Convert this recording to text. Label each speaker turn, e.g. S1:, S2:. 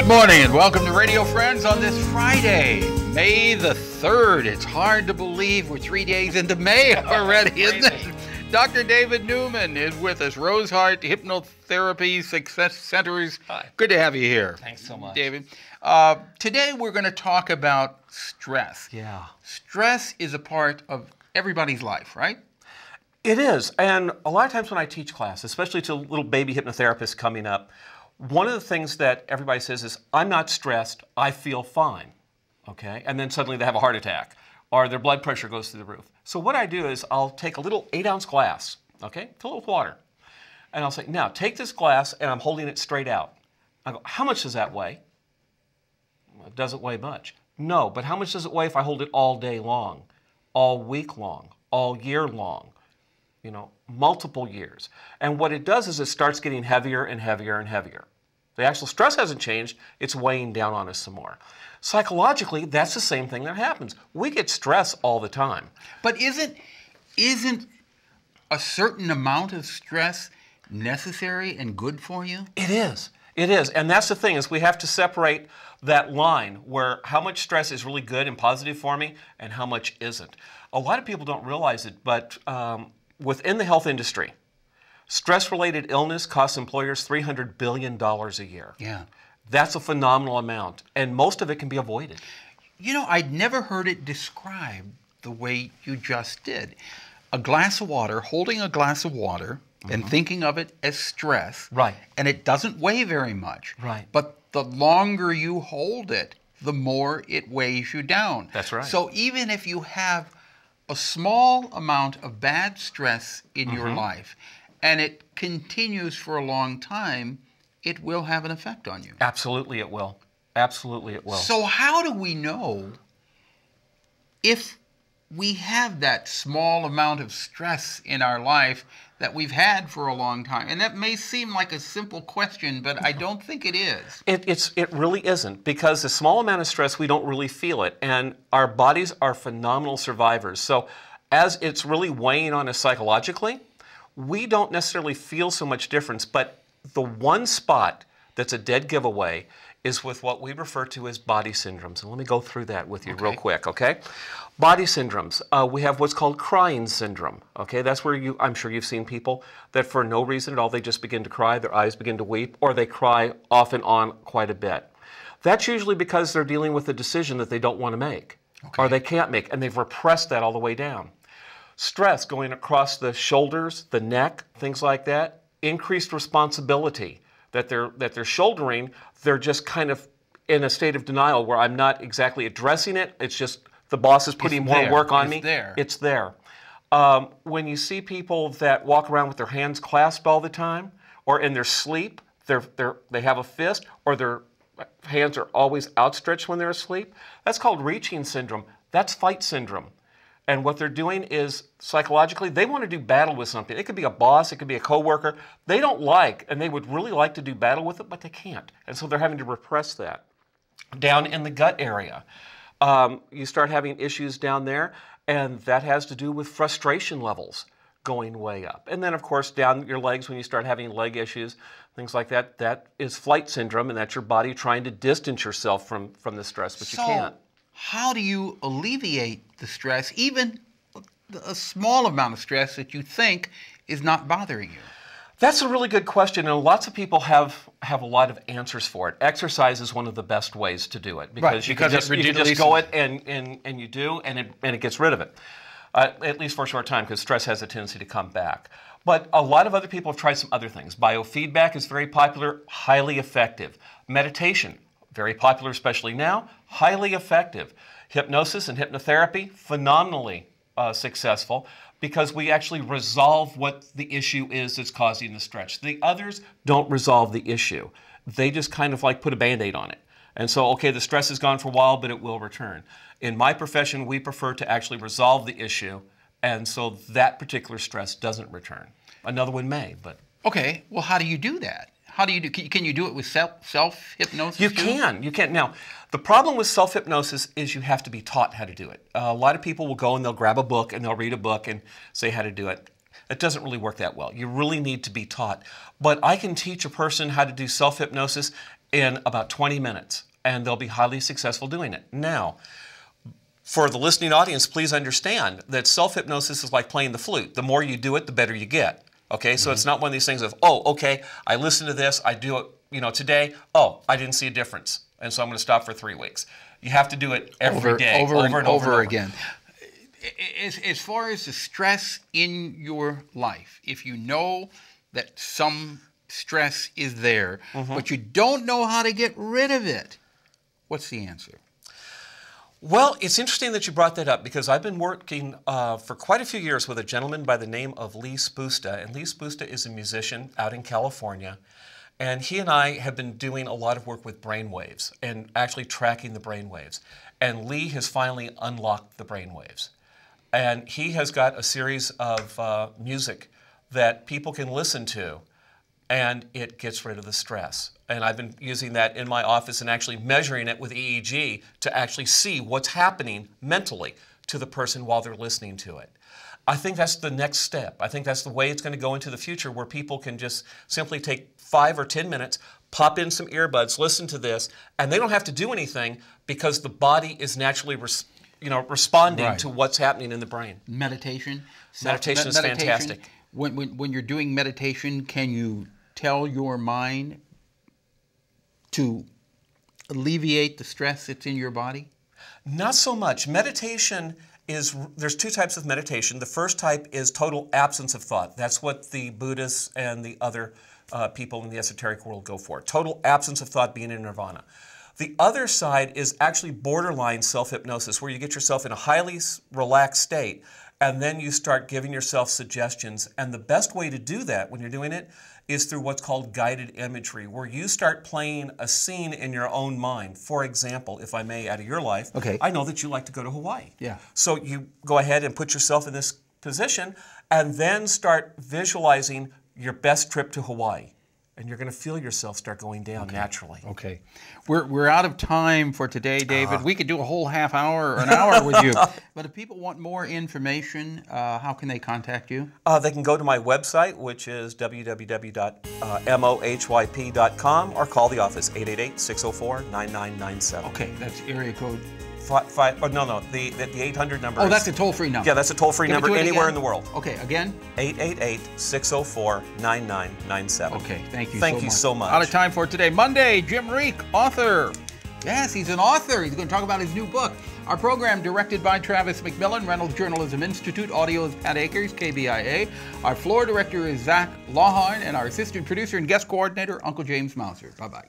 S1: Good morning and welcome to Radio Friends on this Friday, May the 3rd. It's hard to believe we're 3 days into May already, isn't it? Dr. David Newman is with us, RoseHeart Hypnotherapy Success Centers.
S2: Hi.
S1: Good to have you here.
S2: Thanks so much.
S1: David. Today we're going to talk about stress.
S2: Yeah.
S1: Stress is a part of everybody's life, right?
S2: It is. And a lot of times when I teach class, especially to little baby hypnotherapists coming up, one of the things that everybody says is, I'm not stressed, I feel fine, okay? And then suddenly they have a heart attack or their blood pressure goes through the roof. So what I do is I'll take a little 8-ounce glass, okay, fill it with water. And I'll say, now take this glass and I'm holding it straight out. I go, how much does that weigh? Well, it doesn't weigh much. No, but how much does it weigh if I hold it all day long, all week long, all year long? You know, multiple years. And what it does is it starts getting heavier and heavier and heavier. The actual stress hasn't changed, it's weighing down on us some more. Psychologically, that's the same thing that happens. We get stress all the time.
S1: But isn't a certain amount of stress necessary and good for you?
S2: It is. It is. And that's the thing, is we have to separate that line where how much stress is really good and positive for me and how much isn't. A lot of people don't realize it, but within the health industry, stress-related illness costs employers $300 billion a year.
S1: Yeah.
S2: That's a phenomenal amount, and most of it can be avoided.
S1: You know, I'd never heard it described the way you just did. A glass of water, holding a glass of water and thinking of it as stress.
S2: Right.
S1: And it doesn't weigh very much.
S2: Right.
S1: But the longer you hold it, the more it weighs you down.
S2: That's right.
S1: So even if you have a small amount of bad stress in your life, and it continues for a long time, it will have an effect on you.
S2: Absolutely it will. Absolutely it will.
S1: So how do we know if we have that small amount of stress in our life that we've had for a long time? And that may seem like a simple question, but I don't think it is.
S2: It really isn't, because a small amount of stress, we don't really feel it. And our bodies are phenomenal survivors. So as it's really weighing on us psychologically, we don't necessarily feel so much difference. But the one spot that's a dead giveaway is with what we refer to as body syndromes. And let me go through that with you real quick, okay? Body syndromes. We have what's called crying syndrome, okay? That's where I'm sure you've seen people that for no reason at all, they just begin to cry, their eyes begin to weep, or they cry off and on quite a bit. That's usually because they're dealing with a decision that they don't want to make, or they can't make, and they've repressed that all the way down. Stress going across the shoulders, the neck, things like that. Increased responsibility that they're shouldering, they're just kind of in a state of denial where I'm not exactly addressing it. It's just the boss is putting more work on me. It's there. When you see people that walk around with their hands clasped all the time, or in their sleep, they have a fist, or their hands are always outstretched when they're asleep, that's called reaching syndrome. That's fight syndrome. And what they're doing is, psychologically, they want to do battle with something. It could be a boss, it could be a coworker. They don't like, and they would really like to do battle with it, but they can't. And so they're having to repress that. Down in the gut area, you start having issues down there, and that has to do with frustration levels going way up. And then, of course, down your legs, when you start having leg issues, things like that, that is flight syndrome, and that's your body trying to distance yourself from the stress, but you can't.
S1: How do you alleviate the stress, even a small amount of stress that you think is not bothering you?
S2: That's a really good question, and lots of people have a lot of answers for it. Exercise is one of the best ways to do it, because you can just go it and you do, and it gets rid of it, at least for a short time, because stress has a tendency to come back. But a lot of other people have tried some other things. Biofeedback is very popular, highly effective. Meditation, very popular, especially now, highly effective. Hypnosis and hypnotherapy, phenomenally successful, because we actually resolve what the issue is that's causing the stretch. The others don't resolve the issue. They just kind of like put a Band-Aid on it. And so, okay, the stress is gone for a while, but it will return. In my profession, we prefer to actually resolve the issue, and so that particular stress doesn't return. Another one may, but...
S1: Okay, well, how do you do that? How do you do? Can you do it with self-hypnosis?
S2: You can. Now, the problem with self-hypnosis is you have to be taught how to do it. A lot of people will go and they'll grab a book and they'll read a book and say how to do it. It doesn't really work that well. You really need to be taught. But I can teach a person how to do self-hypnosis in about 20 minutes, and they'll be highly successful doing it. Now, for the listening audience, please understand that self-hypnosis is like playing the flute. The more you do it, the better you get. Okay, so it's not one of these things of, oh, okay, I listen to this, I do it, today, oh, I didn't see a difference, and so I'm going to stop for 3 weeks. You have to do it every day, over and over
S1: again. As far as the stress in your life, if you know that some stress is there, but you don't know how to get rid of it, what's the answer?
S2: Well, it's interesting that you brought that up, because I've been working for quite a few years with a gentleman by the name of Lee Spusta. And Lee Spusta is a musician out in California. And he and I have been doing a lot of work with brain waves and actually tracking the brain waves. And Lee has finally unlocked the brain waves. And he has got a series of music that people can listen to, and it gets rid of the stress. And I've been using that in my office and actually measuring it with EEG to actually see what's happening mentally to the person while they're listening to it. I think that's the next step. I think that's the way it's going to go into the future, where people can just simply take 5 or 10 minutes, pop in some earbuds, listen to this, and they don't have to do anything, because the body is naturally responding to what's happening in the brain.
S1: Meditation?
S2: Meditation is fantastic.
S1: When you're doing meditation, can you tell your mind to alleviate the stress that's in your body?
S2: Not so much. Meditation there's 2 types of meditation. The first type is total absence of thought. That's what the Buddhists and the other people in the esoteric world go for. Total absence of thought, being in nirvana. The other side is actually borderline self-hypnosis, where you get yourself in a highly relaxed state, and then you start giving yourself suggestions. And the best way to do that when you're doing it is through what's called guided imagery, where you start playing a scene in your own mind. For example, if I may, out of your life, I know that you like to go to Hawaii.
S1: Yeah.
S2: So you go ahead and put yourself in this position, and then start visualizing your best trip to Hawaii. And you're going to feel yourself start going down naturally.
S1: Okay. We're out of time for today, David. We could do a whole half hour or an hour with you. But if people want more information, how can they contact you?
S2: They can go to my website, which is www.mohyp.com, or call the office, 888-604-9997.
S1: Okay, that's area code?
S2: The 800 number.
S1: Oh, that's a toll-free number.
S2: Yeah, that's a toll-free number anywhere in the world.
S1: Okay, again?
S2: 888-604-9997.
S1: Okay, thank you
S2: so much.
S1: Out of time for today. Monday, Jim Reek, author. Yes, he's an author. He's going to talk about his new book. Our program directed by Travis McMillen, Reynolds Journalism Institute. Audio is Pat Akers, KBIA. Our floor director is Zach Lawhorn, and our assistant producer and guest coordinator, Uncle James Mouser. Bye-bye.